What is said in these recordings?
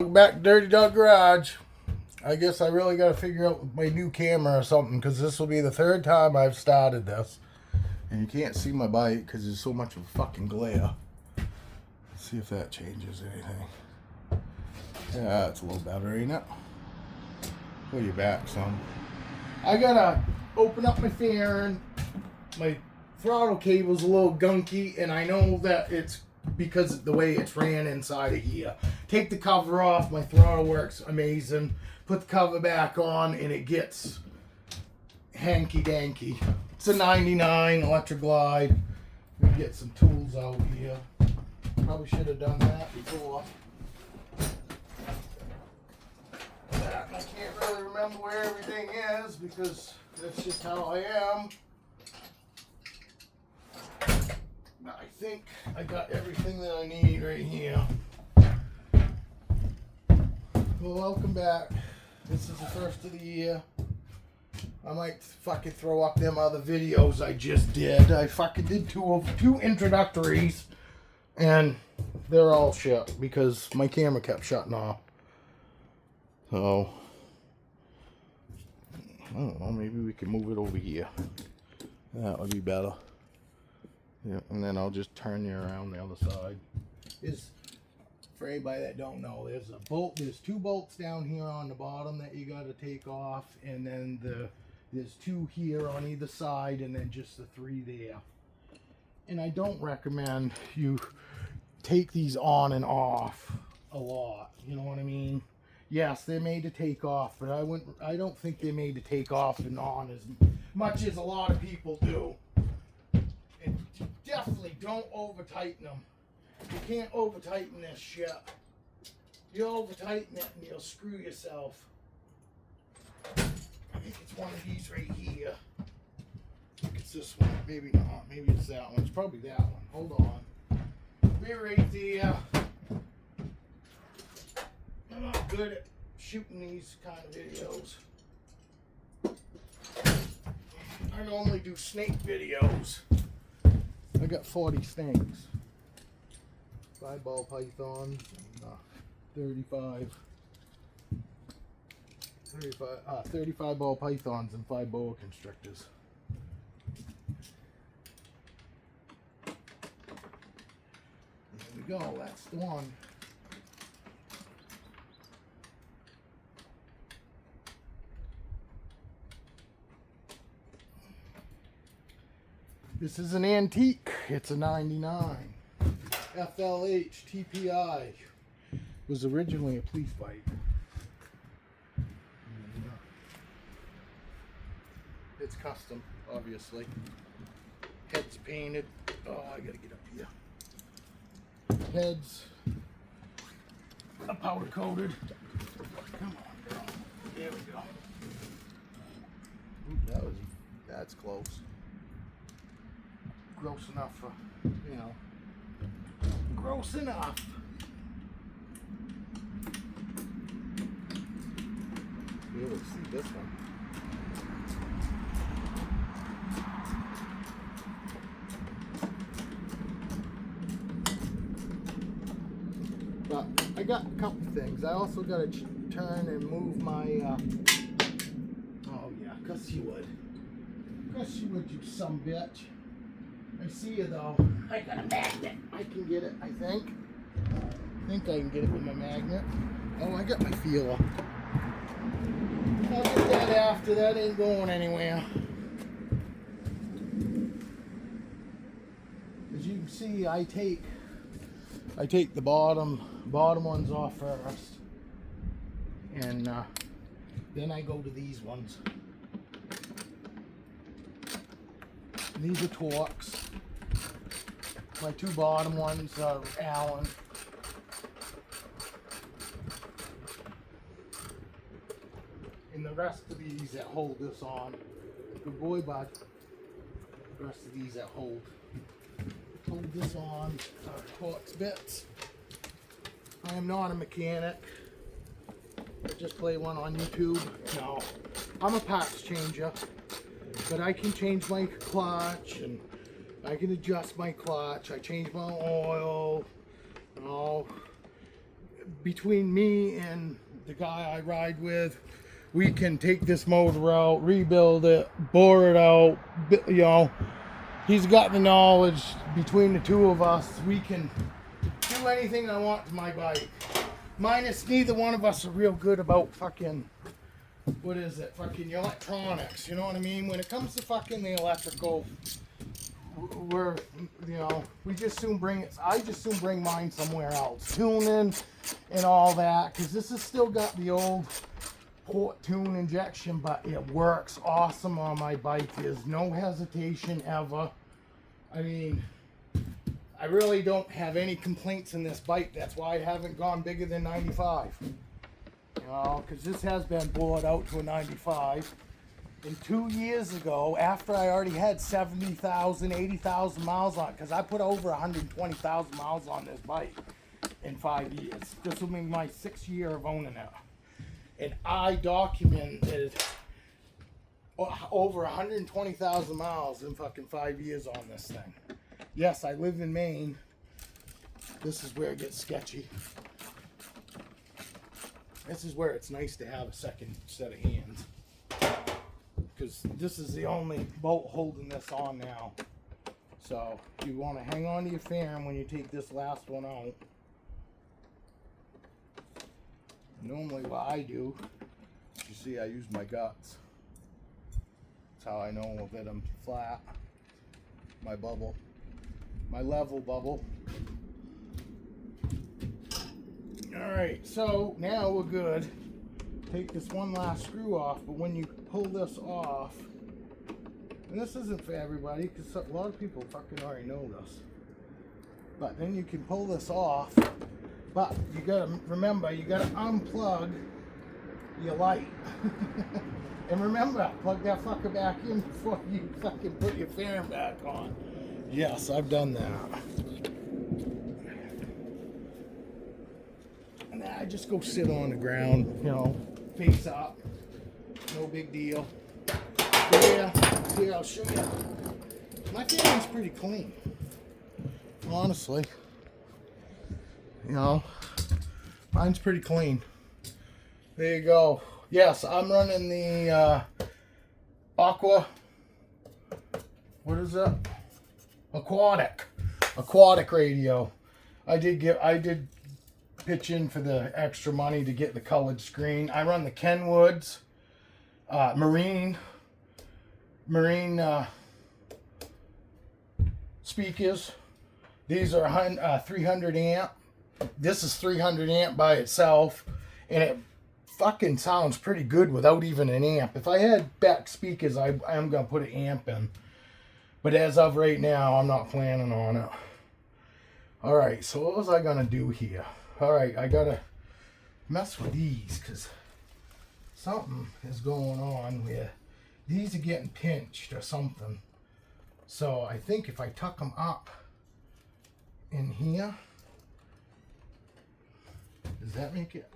Welcome back to Dirty Dog Garage. I guess I really got to figure out my new camera or something, because this will be the third time I've started this. And you can't see my bike because there's so much of a fucking glare. Let's see if that changes anything. Yeah, it's a little better, ain't it? Pull you back some. I gotta open up my fairing. My throttle cable's a little gunky, and I know that it's because of the way it's ran inside of here. Take the cover off, my throttle works amazing. Put the cover back on and it gets hanky danky. It's a 99 Electra Glide. We get some tools out here. Probably should have done that before. I can't really remember where everything is because that's just how I am. I think I got everything that I need right here. Well, welcome back. This is the first of the year. I might fucking throw up them other videos I just did. I fucking did two introductories, and they're all shit because my camera kept shutting off. So, I don't know, maybe we can move it over here. That would be better. Yeah, and then I'll just turn you around the other side. For anybody that don't know, there's a bolt. There's two bolts down here on the bottom that you got to take off, and then there's two here on either side, and then just the three there. And I don't recommend you take these on and off a lot. You know what I mean? Yes, they're made to take off, but I don't think they're made to take off and on as much as a lot of people do. And definitely don't over tighten them. You can't over tighten this shit. You over tighten it and you'll screw yourself. I think it's one of these right here. I think it's this one. Maybe not. Maybe it's that one. It's probably that one. Hold on. We're right there. I'm not good at shooting these kind of videos. I normally do snake videos. I got 40 snakes. 5 ball pythons, and 35 ball pythons and 5 boa constrictors. There we go, that's the one. This is an antique. It's a 99. FLH TPI. Was originally a police bike. It's custom, obviously. Head's painted. Oh, I gotta get up here. Heads are powder coated. Come on, girl. There we go. Ooh, that's close. Gross enough for, you know. Gross enough. Be able to see this one. But I got a couple things. I also got to turn and move my. Oh yeah, cause you would. Cause you would, you some bitch. I see you though. I got a magnet. I can get it, I think. I think I can get it with my magnet. Oh, I got my feeler. I'll get that after. That ain't going anywhere. As you can see, I take the bottom ones off first. And then I go to these ones. These are Torx. My two bottom ones are Allen. And the rest of these that hold this on. Good boy, bud. The rest of these that hold this on are Torx bits. I am not a mechanic. I just play one on YouTube. No. I'm a parts changer. But I can change my clutch and I can adjust my clutch. I change my oil. You know, between me and the guy I ride with, we can take this motor out, rebuild it, bore it out. You know, he's got the knowledge. Between the two of us, we can do anything I want to my bike. Minus neither one of us are real good about fucking, what is it, fucking electronics, you know what I mean? When it comes to fucking the electrical, we're, you know, we just soon bring it, I just soon bring mine somewhere else. Tuning and all that, because this has still got the old port tune injection, but it works awesome on my bike. There's no hesitation ever. I mean, I really don't have any complaints in this bike. That's why I haven't gone bigger than 95. You know, because this has been bored out to a 95. And 2 years ago, after I already had 70,000, 80,000 miles on it, because I put over 120,000 miles on this bike in 5 years. This will be my 6th year of owning it. And I documented over 120,000 miles in fucking 5 years on this thing. Yes, I live in Maine. This is where it gets sketchy. This is where it's nice to have a second set of hands. Because this is the only bolt holding this on now. So you want to hang on to your fan when you take this last one out. Normally what I do, you see I use my guts. That's how I know that I'm flat. My bubble. My level bubble. Alright, so now we're good. Take this one last screw off, but when you pull this off, and this isn't for everybody, because a lot of people fucking already know this, but then you can pull this off, but you gotta remember, you gotta unplug your light. And remember, plug that fucker back in before you fucking put your fan back on. Yes, I've done that. And then I just go sit on the ground, you know, face up. No big deal. Yeah, here, I'll show you. My fan's pretty clean. Honestly. You know, mine's pretty clean. There you go. Yes, I'm running the Aqua. What is that? Aquatic radio. I did pitch in for the extra money to get the colored screen. I run the Kenwoods Marine speakers. These are 300 amp. This is 300 amp by itself, and it fucking sounds pretty good without even an amp. If I had back speakers, I'm gonna put an amp in, but as of right now, I'm not planning on it. All right, so what was I gonna do here? All right, I gotta mess with these because something is going on where these are getting pinched or something. So I think if I tuck them up in here, does that make it?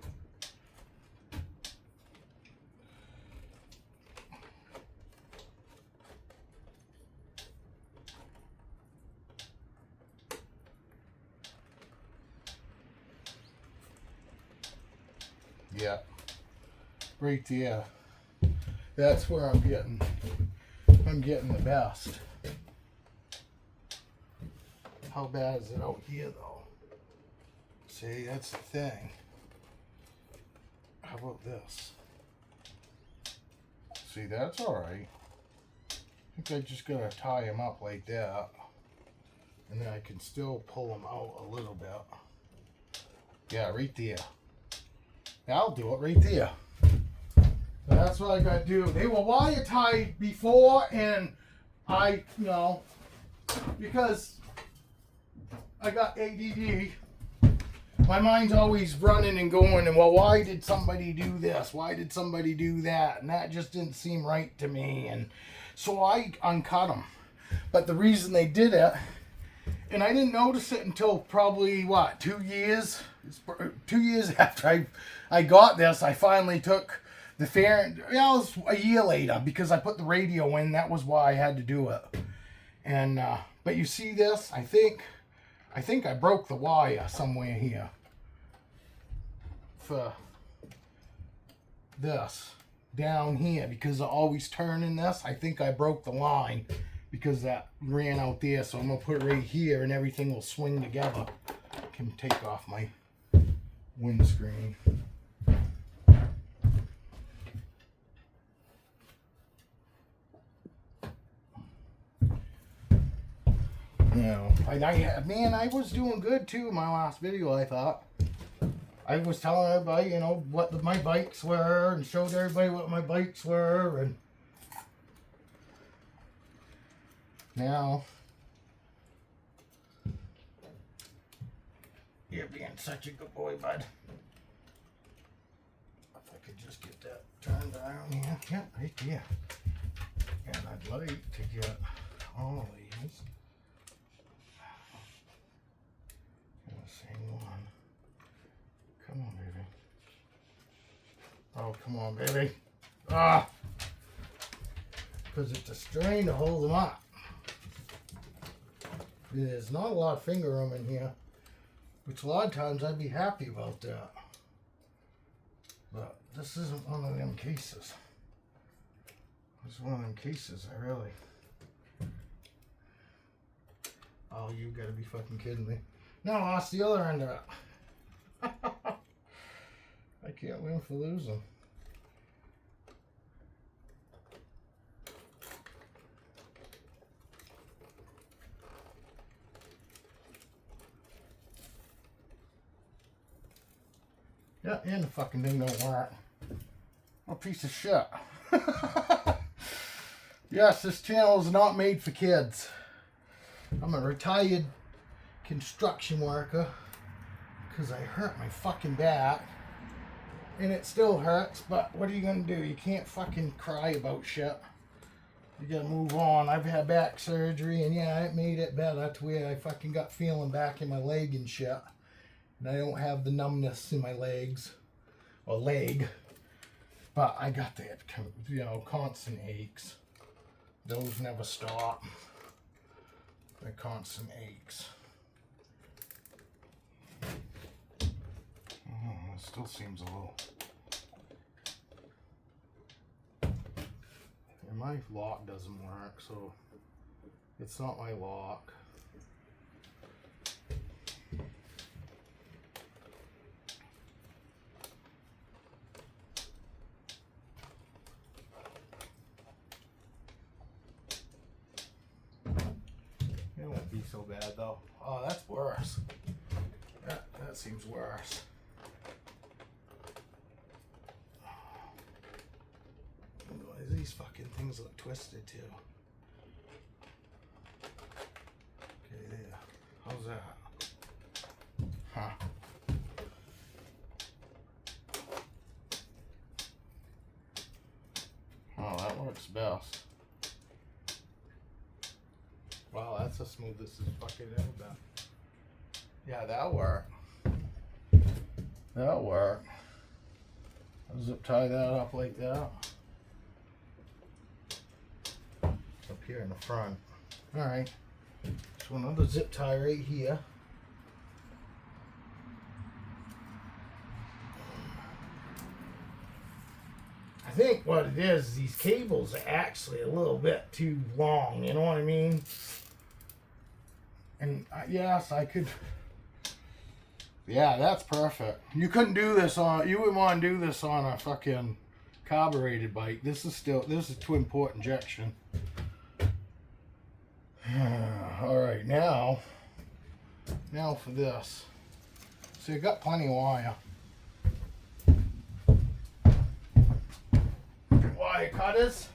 Yeah, right there. That's where I'm getting the best. How bad is it out here though? See, that's the thing. How about this? See, that's alright. I think I just gotta tie them up like that. And then I can still pull them out a little bit. Yeah, right there. I'll do it right there. That's what I gotta do. They were wire tied before, and I, you know, because I got ADD, my mind's always running and going, and well, why did somebody do this? Why did somebody do that? And that just didn't seem right to me. And so I uncut them. But the reason they did it, and I didn't notice it until probably, what, 2 years? 2 years after I got this, I finally took the fan. Yeah, it was a year later because I put the radio in. That was why I had to do it. And but you see this? I think I broke the wire somewhere here. for this down here because I always turning this. I think I broke the line because that ran out there, so I'm gonna put it right here and everything will swing together. I can take off my windscreen. No, I was doing good too in my last video. I thought I was telling everybody, you know, what my bikes were and showed everybody what my bikes were, and now you're being such a good boy, bud. If I could just get that turned around here, yeah, right there. And I'd like to get all of these. Same one. Come on, baby. Oh, come on, baby. Ah! Because it's a strain to hold them up. There's not a lot of finger room in here, which a lot of times I'd be happy about that. But this isn't one of them cases. It's one of them cases, I really. Oh, you gotta be fucking kidding me. No, I lost the other end of it. I can't win for losing. Yeah, and the fucking thing don't work. What a piece of shit. Yes, this channel is not made for kids. I'm a retired construction worker because I hurt my fucking back and it still hurts, but what are you gonna do? You can't fucking cry about shit. You gotta move on. I've had back surgery and yeah, it made it better to where I fucking got feeling back in my leg and shit, and I don't have the numbness in my legs or leg, but I got that, you know, constant aches. Those never stop. The constant aches. It still seems a little. And my lock doesn't work, so it's not my lock. It won't be so bad though. Oh, that's worse. That seems worse. These fucking things look twisted too. Okay, there. How's that? Huh. Oh, that works best. Wow, that's the smoothest it's fucking ever been. Yeah, that'll work. That'll work. I'll zip tie that up like that. Up here in the front. Alright. So another zip tie right here. I think what it is these cables are actually a little bit too long, you know what I mean? And yes, I could. Yeah, that's perfect. You couldn't do this on. You wouldn't want to do this on a fucking carbureted bike. This is twin port injection. All right, now for this. So you got plenty of wire. Wire cutters.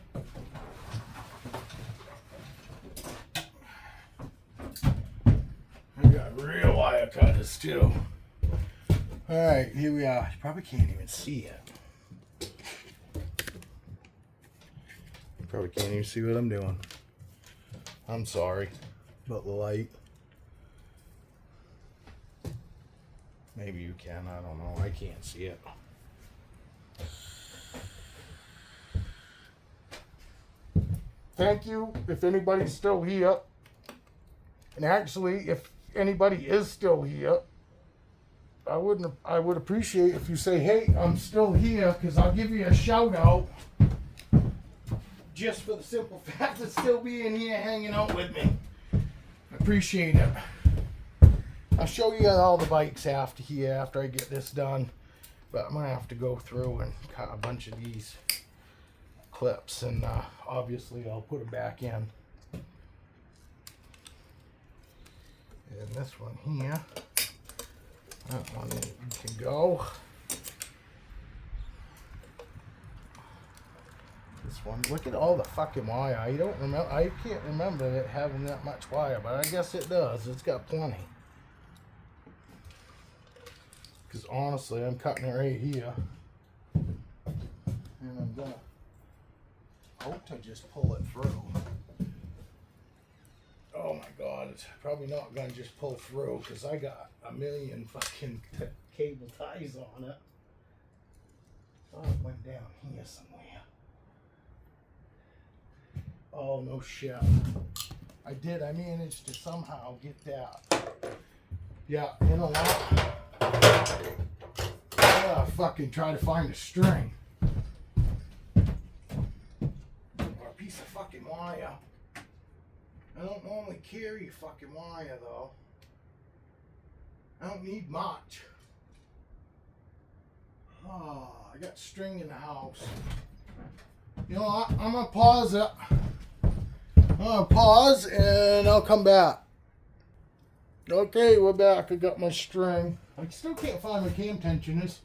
I got real wire cutters too. All right, here we are. You probably can't even see it. You probably can't even see what I'm doing. I'm sorry about the light. Maybe you can, I don't know. I can't see it. Thank you if anybody's still here. And actually, if anybody is still here, I would appreciate if you say, hey, I'm still here, because I'll give you a shout out. Just for the simple fact of still being here hanging out with me. I appreciate it. I'll show you all the bikes after I get this done. But I'm going to have to go through and cut a bunch of these clips. And obviously I'll put them back in. And this one here. That one can go. This one, look at all the fucking wire. I can't remember it having that much wire, but I guess it does. It's got plenty. Because honestly, I'm cutting it right here. And I'm gonna hope to just pull it through. Oh my god, it's probably not gonna just pull through because I got a million fucking cable ties on it. Oh, it went down here somewhere. Oh, no shit. I managed to somehow get that. Yeah, you know what? I gotta fucking try to find a string. Or a piece of fucking wire. I don't normally carry fucking wire, though. I don't need much. Oh, I got string in the house. You know what? I'm gonna pause it. I'm gonna pause and I'll come back. Okay, we're back. I got my string. I still can't find my cam tensioners.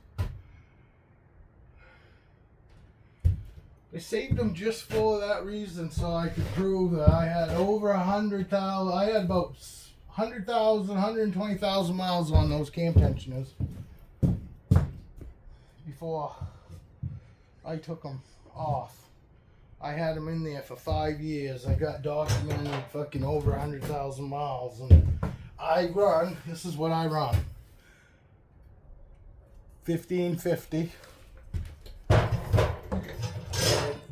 I saved them just for that reason, so I could prove that I had over 100,000. I had about 100,000, 120,000 miles on those cam tensioners before I took them off. I had them in there for 5 years. I got documented fucking over 100,000 miles. And I run, this is what I run. 1550.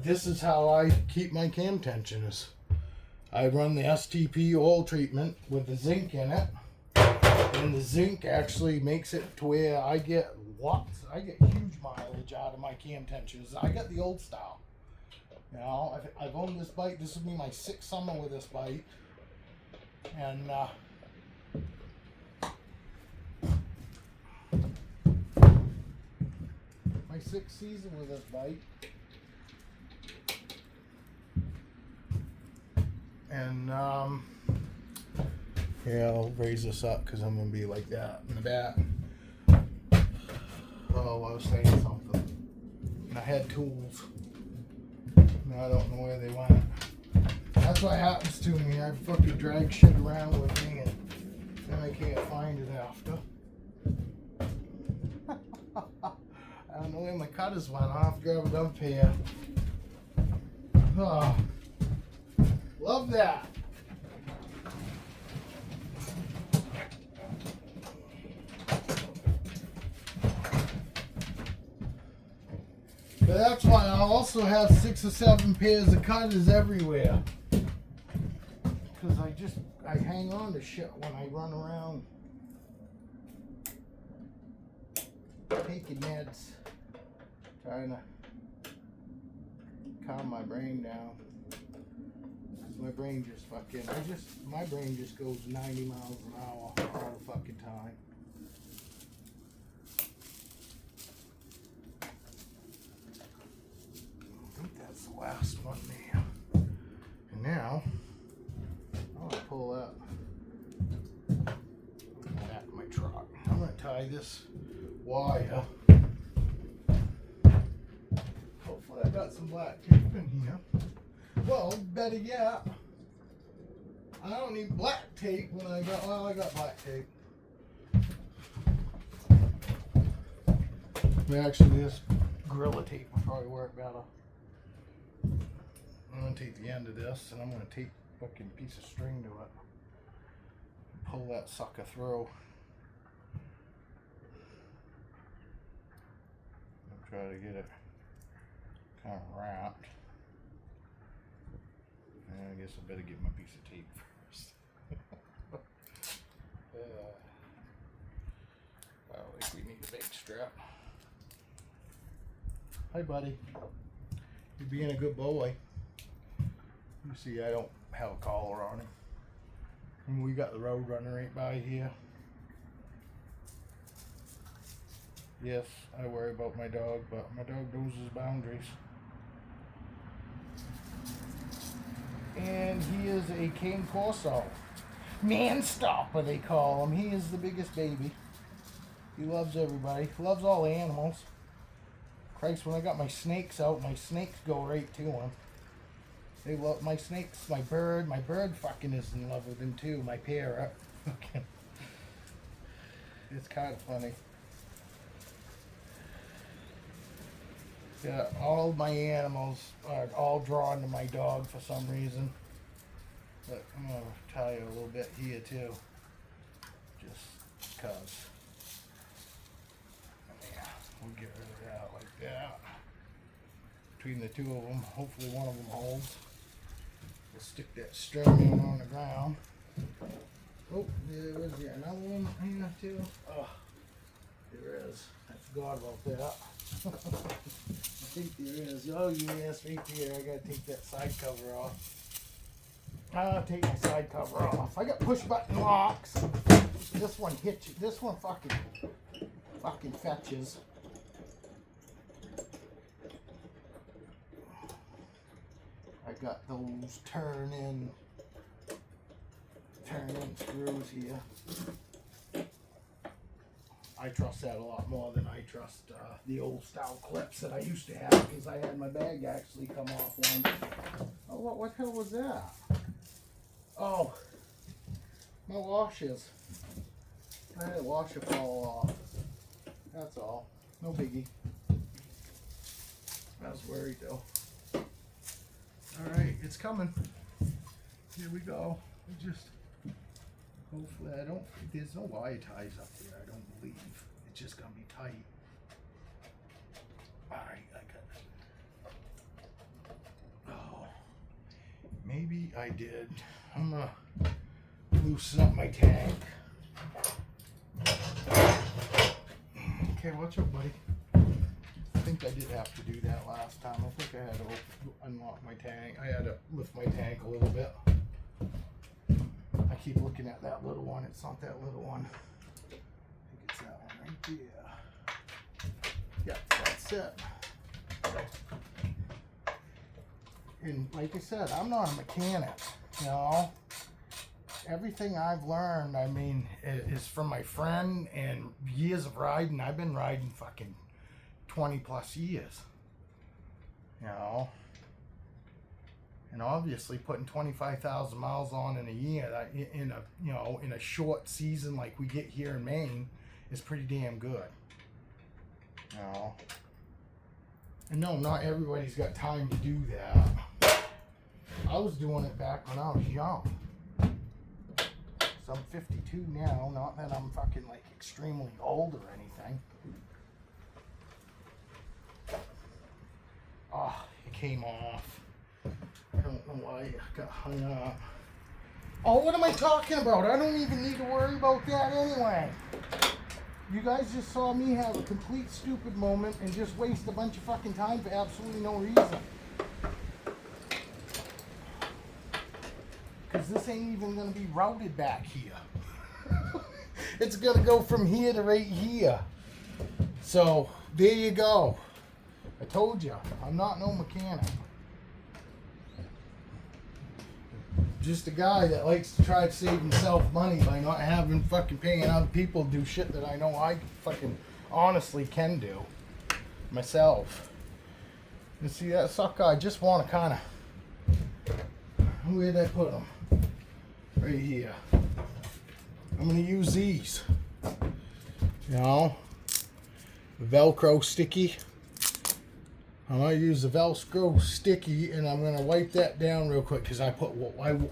This is how I keep my cam tensioners. I run the STP oil treatment with the zinc in it. And the zinc actually makes it to where I get huge mileage out of my cam tensioners. I got the old style. You know, I've owned this bike. This will be my 6th summer with this bike. And, my 6th season with this bike. And, yeah, I'll raise this up because I'm going to be like that in the back. Oh, I was saying something. And I had tools. I don't know where they went. That's what happens to me. I fucking drag shit around with me and then I can't find it after. I don't know where my cutters went. I'll have to grab a dump here. Oh, love that. But that's why I also have 6 or 7 pairs of cutters everywhere. Because I hang on to shit when I run around. Taking meds. Trying to calm my brain down. Because my brain just my brain just goes 90 miles an hour all the fucking time. That's the last one there. And now, I'm going to pull up the back of my truck. I'm going to tie this wire. Hopefully I got some black tape in here. Well, better yet, I don't need black tape when I got black tape. Actually, this Gorilla tape will probably work better. I'm going to take the end of this and I'm going to tape a fucking piece of string to it. Pull that sucker through. And try to get it kind of wrapped. And I guess I better get my piece of tape first. like we need a big strap. Hi, buddy. You're being a good boy. You see, I don't have a collar on him. And we got the road runner right by here. Yes, I worry about my dog, but my dog knows his boundaries. And he is a Cane Corso. Man stopper, they call him. He is the biggest baby. He loves everybody. Loves all the animals. Christ, when I got my snakes out, my snakes go right to him. They love my snakes, my bird. My bird fucking is in love with him too. My parrot. Okay. It's kind of funny. Yeah, all my animals are all drawn to my dog for some reason. But I'm going to tell you a little bit here too. Just because. Yeah, we'll get rid of that like that. Between the two of them, hopefully one of them holds. We'll stick that string in on the ground. Oh, there was another one here too. Oh, there is. I forgot about that. I think there is. Oh, yes, right there. I gotta take that side cover off. I'll take my side cover off. I got push button locks. This one hits you. This one fucking fetches. I got those turn in screws here. I trust that a lot more than I trust the old style clips that I used to have, because I had my bag actually come off one. Oh, what the hell was that? Oh, my washers. I had a washer fall off. That's all. No biggie. I was worried though. Alright, it's coming. Here we go. We just, hopefully there's no wire ties up there, I don't believe. It's just gonna be tight. Alright, I got it. Oh, maybe I did. I'm gonna loosen up my tank. Okay, what's up, buddy? I think I did have to do that last time. I think I had to unlock my tank. I had to lift my tank a little bit. I keep looking at that little one. It's not that little one. I think it's that one right there. Yeah, that's it. And like I said, I'm not a mechanic, you know. Everything I've learned, I mean, is from my friend and years of riding. I've been riding fucking 20 plus years, you know. And obviously putting 25,000 miles on in a year, in a short season like we get here in Maine, is pretty damn good. You know. And no, not everybody's got time to do that. I was doing it back when I was young. So I'm 52 now, not that I'm fucking like extremely old or anything. Oh, it came off. I don't know why it got hung up. Oh, what am I talking about? I don't even need to worry about that anyway. You guys just saw me have a complete stupid moment and just waste a bunch of fucking time for absolutely no reason. Because this ain't even going to be routed back here. It's going to go from here to right here. So, there you go. I told you, I'm not no mechanic. Just a guy that likes to try to save himself money by not having fucking paying other people to do shit that I know I fucking honestly can do myself. You see that sucker? I just want to kind of, where'd I put him? Right here. I'm going to use these. You know, Velcro sticky. I'm going to use the Velcro sticky, and I'm going to wipe that down real quick because I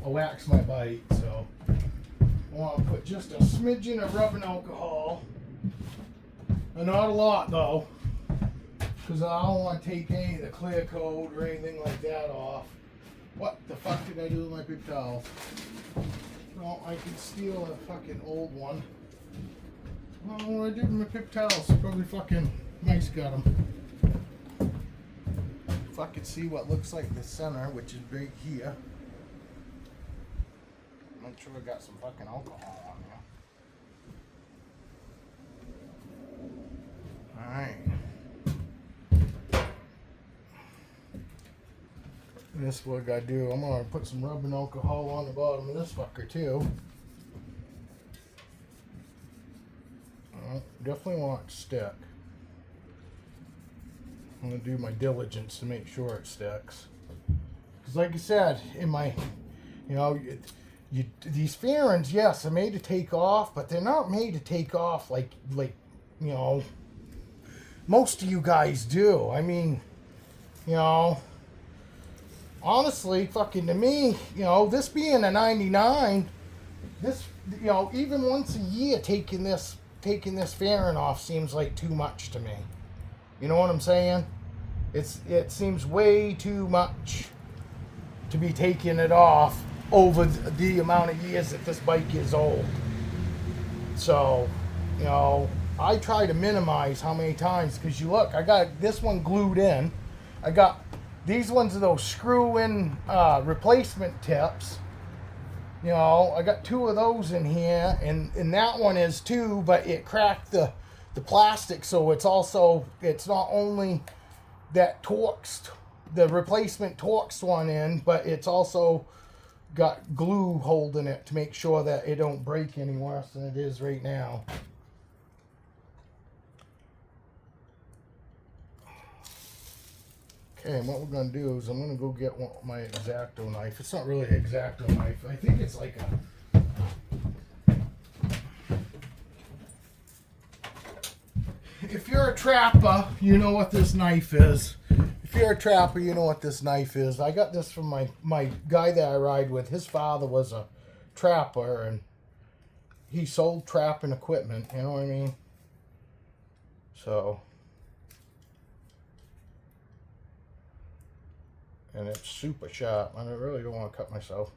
wax my bite. So I want to put just a smidgen of rubbing alcohol, and not a lot though, because I don't want to take any of the clear coat or anything like that off. What the fuck did I do with my big towel? Well, I could steal a fucking old one. I don't know what I did with my paper towels. Probably fucking mice got them. If I could see what looks like the center, which is right here. Make sure I got some fucking alcohol on there. Alright. This is what I gotta do. I'm gonna put some rubbing alcohol on the bottom of this fucker too. Definitely want it to stick. I'm gonna do my diligence to make sure it sticks. Because like I said, in my, you know, these fairings, yes, are made to take off, but they're not made to take off like you know, most of you guys do. I mean, you know, honestly, fucking to me, you know, this being a 99, this, you know, even once a year taking this fairing off seems like too much to me. You know what I'm saying? It seems way too much to be taking it off over the amount of years that this bike is old. So, you know, I try to minimize how many times, because you look, I got this one glued in. I got these ones are those screw-in replacement tips. You know, I got 2 of those in here, and that one is too, but it cracked the plastic, so it's not only that Torx, the replacement Torx one in, but it's also got glue holding it to make sure that it don't break any worse than it is right now. Okay, and what we're going to do is I'm going to go get my X-Acto knife. It's not really an X-Acto knife. I think it's like a... If you're a trapper, you know what this knife is. If you're a trapper, you know what this knife is. I got this from my guy that I ride with. His father was a trapper, and he sold trapping equipment. You know what I mean? So... and it's super sharp. I really don't want to cut myself.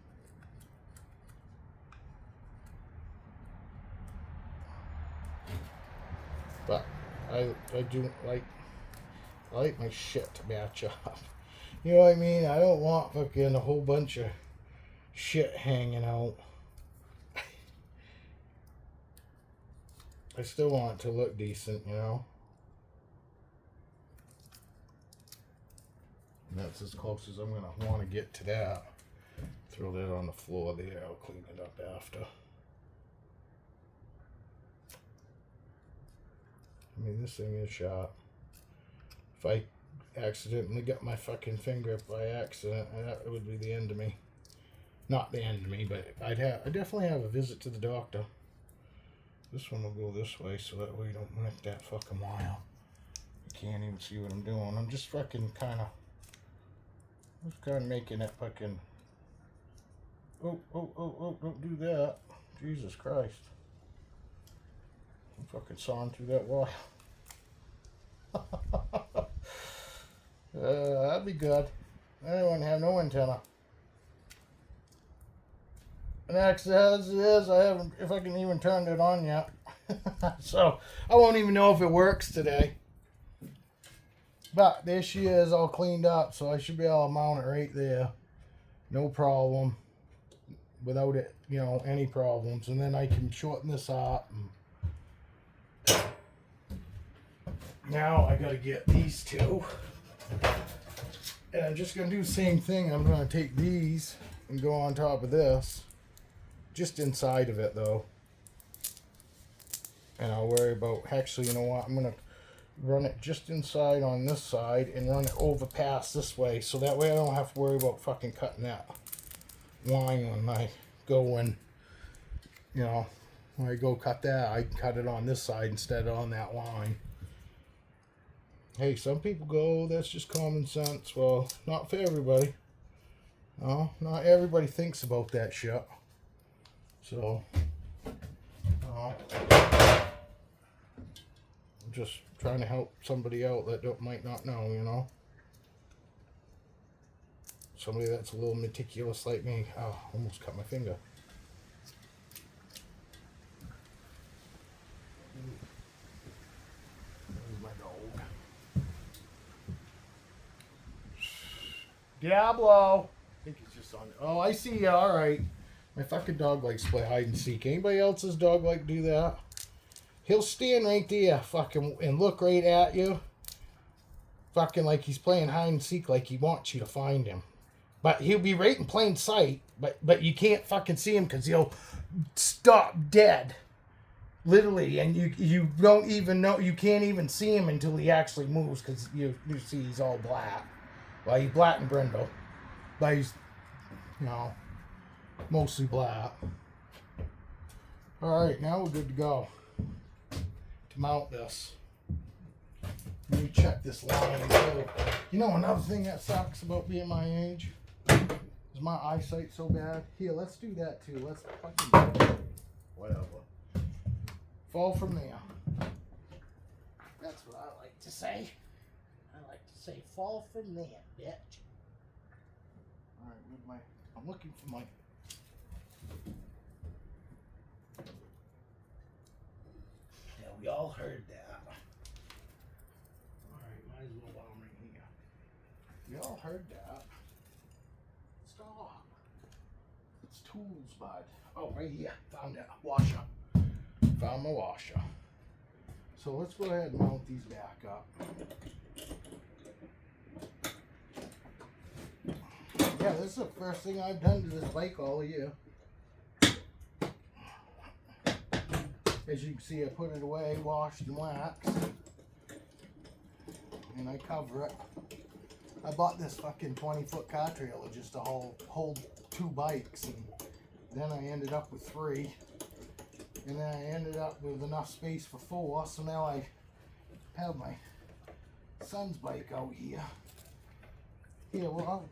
But I do like my shit to match up. You know what I mean? I don't want fucking a whole bunch of shit hanging out. I still want it to look decent, you know? And that's as close as I'm going to want to get to that. Throw that on the floor there. I'll clean it up after. I mean, this thing is sharp. If I accidentally got my fucking finger up by accident, that would be the end of me. Not the end of me, but I'd definitely have a visit to the doctor. This one will go this way, so that way you don't make that fucking wire. You can't even see what I'm doing. I'm just fucking kind of making it fucking... Oh, don't do that. Jesus Christ. I'm fucking sawing through that wire. That'd be good. I don't want to have no antenna. And actually, as it is, I haven't fucking even turned it on yet. So, I won't even know if it works today. But there she is, all cleaned up, so I should be able to mount it right there. No problem. Without it, you know, any problems. And then I can shorten this up. Now I gotta get these 2. And I'm just gonna do the same thing. I'm gonna take these and go on top of this. Just inside of it though. And I'll worry about, actually, you know what, I'm gonna run it just inside on this side and run it over past this way, so that way I don't have to worry about fucking cutting that line when I go and, you know, when I go cut that, I cut it on this side instead of on that line. Hey, some people go, oh, that's just common sense. Well, not for everybody. No, not everybody thinks about that shit. So, I'm just trying to help somebody out that might not know, you know. Somebody that's a little meticulous like me. Oh, almost cut my finger. Diablo. I think he's just on. Oh, I see you. All right. My fucking dog likes to play hide and seek. Anybody else's dog like to do that? He'll stand right there, fucking, and look right at you. Fucking like he's playing hide and seek, like he wants you to find him. But he'll be right in plain sight, but you can't fucking see him because he'll stop dead. Literally, and you don't even know, you can't even see him until he actually moves because you see he's all black. Well, he's black and brindle. But he's, you know, mostly black. Alright, now we're good to go. To mount this. Let me check this line. You know another thing that sucks about being my age? Is my eyesight so bad? Here, let's do that too. Let's fucking whatever. Fall from there. That's what I like to say. I like to say fall from there, bitch. Alright, with I'm looking for my yeah, we all heard that. Alright, might as well while I'm right here. We all heard that. Stop. It's tools, bud. Oh, right here. Found it. Washer. Found my washer. So let's go ahead and mount these back up. Yeah, this is the first thing I've done to this bike all year. As you can see, I put it away, washed and waxed. And I cover it. I bought this fucking 20-foot car trailer just to hold 2 bikes. And then I ended up with 3. And then I ended up with enough space for 4. So now I have my son's bike out here. Yeah, well,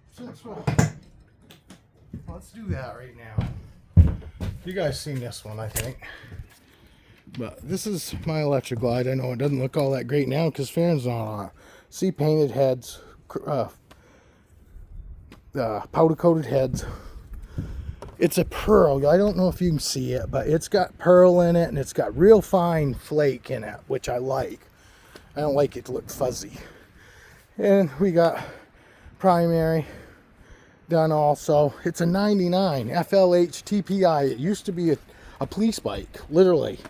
let's do that right now. You guys seen this one, I think. But this is my electric glide. I know it doesn't look all that great now because fan's not on it. See, painted heads, powder coated heads. It's a pearl. I don't know if you can see it, but it's got pearl in it and it's got real fine flake in it, which I like. I don't like it to look fuzzy. And we got primary done also. It's a 99 FLH TPI. It used to be a police bike, literally.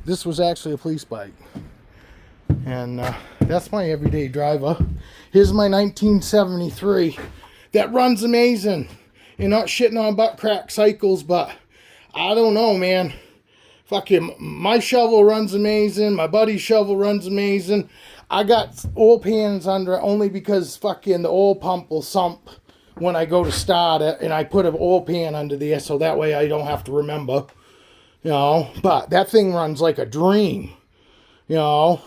This was actually a police bike. And that's my everyday driver. Here's my 1973 that runs amazing. You're not shitting on butt crack cycles, but I don't know, man. Fucking my shovel runs amazing. My buddy's shovel runs amazing. I got oil pans under it only because fucking the oil pump will sump when I go to start it, and I put an oil pan under there so that way I don't have to remember, you know. But that thing runs like a dream, you know.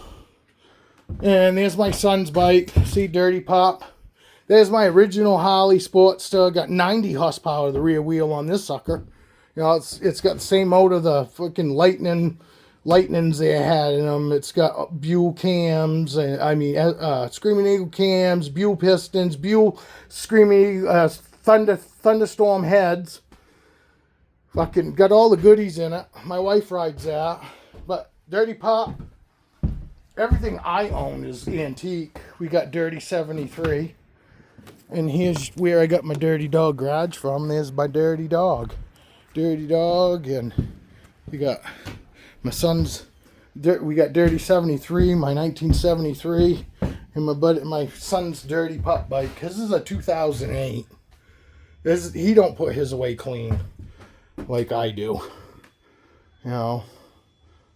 And there's my son's bike. See, Dirty Pop. There's my original Harley Sportster. Got 90 horsepower the rear wheel on this sucker. You know, it's got the same motor the fucking Lightnings they had in them. It's got Buell cams, Screaming Eagle cams, Buell pistons, Buell Screaming Eagle, Thunderstorm heads. Fucking got all the goodies in it. My wife rides that. But Dirty Pop, everything I own is antique. We got Dirty 73. And here's where I got my Dirty Dog garage from. There's my Dirty Dog. Dirty Dog, and we got my son's, we got Dirty 73, my 1973, and my son's Dirty Pup bike. This is a 2008. He don't put his away clean like I do. You know,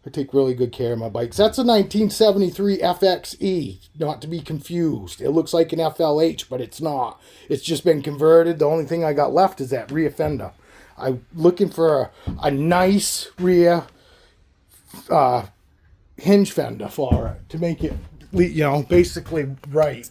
I take really good care of my bikes. That's a 1973 FXE, not to be confused. It looks like an FLH, but it's not. It's just been converted. The only thing I got left is that rear fender. I'm looking for a nice rear hinge fender for it to make it, you know, basically right.